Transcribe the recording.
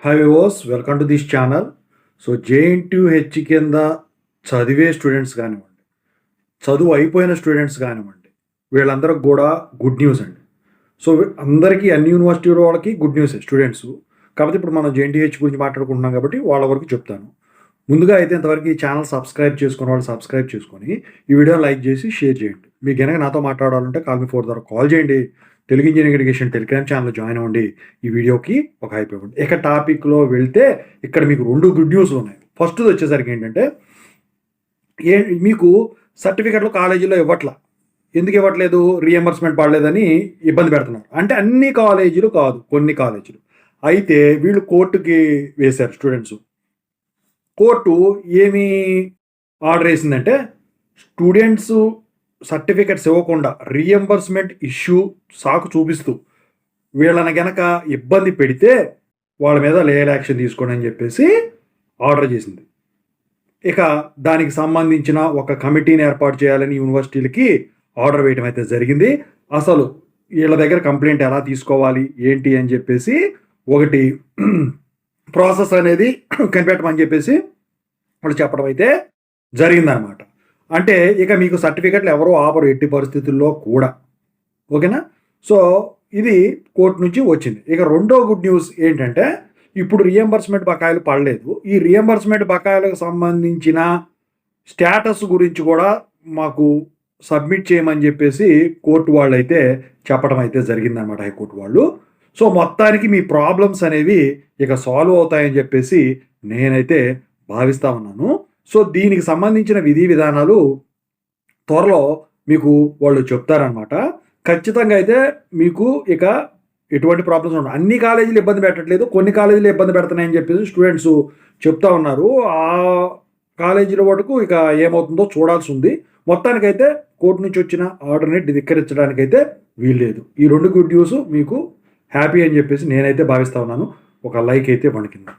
Hi viewers, welcome to this channel. So JNTUH కింద చదివే students కానివ్వండి, చదువు అయిపోయిన స్టూడెంట్స్ కానివ్వండి, వీళ్ళందరికి కూడా గుడ్ న్యూస్ అండి. సో అందరికీ అన్ని యూనివర్సిటీ వాళ్ళకి గుడ్ న్యూస్ స్టూడెంట్స్. కాకపోతే ఇప్పుడు మనం జేఎన్టీయూహెచ్ గురించి మాట్లాడుకుంటున్నాం కాబట్టి వాళ్ళ వరకు చెప్తాను. ముందుగా అయితే ఇంతవరకు ఈ ఛానల్ సబ్స్క్రైబ్ చేసుకున్న వాళ్ళు సబ్స్క్రైబ్ చేసుకొని ఈ వీడియోని లైక్ చేసి షేర్ చేయండి. మీకు కనుక నాతో మాట్లాడాలంటే కాల్ మీ 4 ద్వారా కాల్ చేయండి. Telugu engineering education Telegram channel join అవ్వండి. ఈ వీడియోకి ఒక హైప్ ఇవ్వండి. ఇక టాపిక్లో వెళ్తే ఇక్కడ మీకు 2 గుడ్ న్యూస్లు ఉన్నాయి. ఫస్ట్ది వచ్చేసరికి ఏంటంటే, మీకు సర్టిఫికెట్లు కాలేజీలో ఇవ్వట్లా. ఎందుకు ఇవ్వట్లేదు? రీఎంబర్స్మెంట్ పడలేదని ఇబ్బంది పెడుతున్నారు. అంటే అన్ని కాలేజీలు కాదు, కొన్ని కాలేజీలు. అయితే వీళ్ళు కోర్టుకి వేశారు స్టూడెంట్స్. కోర్టు ఏమి ఆర్డర్ వేసిందంటే, స్టూడెంట్స్ సర్టిఫికెట్స్ ఇవ్వకుండా రీఎంబర్స్మెంట్ ఇష్యూ సాకు చూపిస్తూ వీళ్ళని గనక ఇబ్బంది పెడితే వాళ్ళ మీద లీగల్ యాక్షన్ తీసుకోండి అని చెప్పేసి ఆర్డర్ చేసింది. ఇక దానికి సంబంధించిన ఒక కమిటీని ఏర్పాటు చేయాలని యూనివర్సిటీలకి ఆర్డర్ వేయడం అయితే జరిగింది. అసలు వీళ్ళ దగ్గర కంప్లైంట్ ఎలా తీసుకోవాలి ఏంటి అని చెప్పేసి ఒకటి ప్రాసెస్ అనేది కనిపెట్టమని చెప్పేసి వాళ్ళు చెప్పడం అయితే జరిగిందనమాట. అంటే ఇక మీకు సర్టిఫికెట్లు ఎవరో ఆపరు ఎట్టి పరిస్థితుల్లో కూడా. ఓకేనా? సో ఇది కోర్టు నుంచి వచ్చింది. ఇక రెండో గుడ్ న్యూస్ ఏంటంటే, ఇప్పుడు రీఎంబర్స్మెంట్ బకాయిలు పడలేదు. ఈ రీఎంబర్స్మెంట్ బకాయిలకు సంబంధించిన స్టేటస్ గురించి కూడా మాకు సబ్మిట్ చేయమని చెప్పేసి కోర్టు వాళ్ళు అయితే చెప్పడం అయితే జరిగిందనమాట, హైకోర్టు వాళ్ళు. సో మొత్తానికి మీ ప్రాబ్లమ్స్ అనేవి ఇక సాల్వ్ అవుతాయని చెప్పేసి నేనైతే భావిస్తూ ఉన్నాను. సో దీనికి సంబంధించిన విధి విధానాలు త్వరలో మీకు వాళ్ళు చెప్తారనమాట. ఖచ్చితంగా అయితే మీకు ఇక ఎటువంటి ప్రాబ్లమ్స్ ఉండవు. అన్ని కాలేజీలు ఇబ్బంది పెట్టట్లేదు, కొన్ని కాలేజీలు ఇబ్బంది పెడుతున్నాయని చెప్పేసి స్టూడెంట్స్ చెప్తా ఉన్నారు. ఆ కాలేజీల వరకు ఇక ఏమవుతుందో చూడాల్సి ఉంది. మొత్తానికైతే కోర్టు నుంచి వచ్చిన ఆర్డర్ని ధిక్కరించడానికైతే వీల్లేదు. ఈ 2 గుడ్ న్యూస్ మీకు హ్యాపీ అని చెప్పేసి నేనైతే భావిస్తా ఉన్నాను. ఒక లైక్ అయితే వణికింది.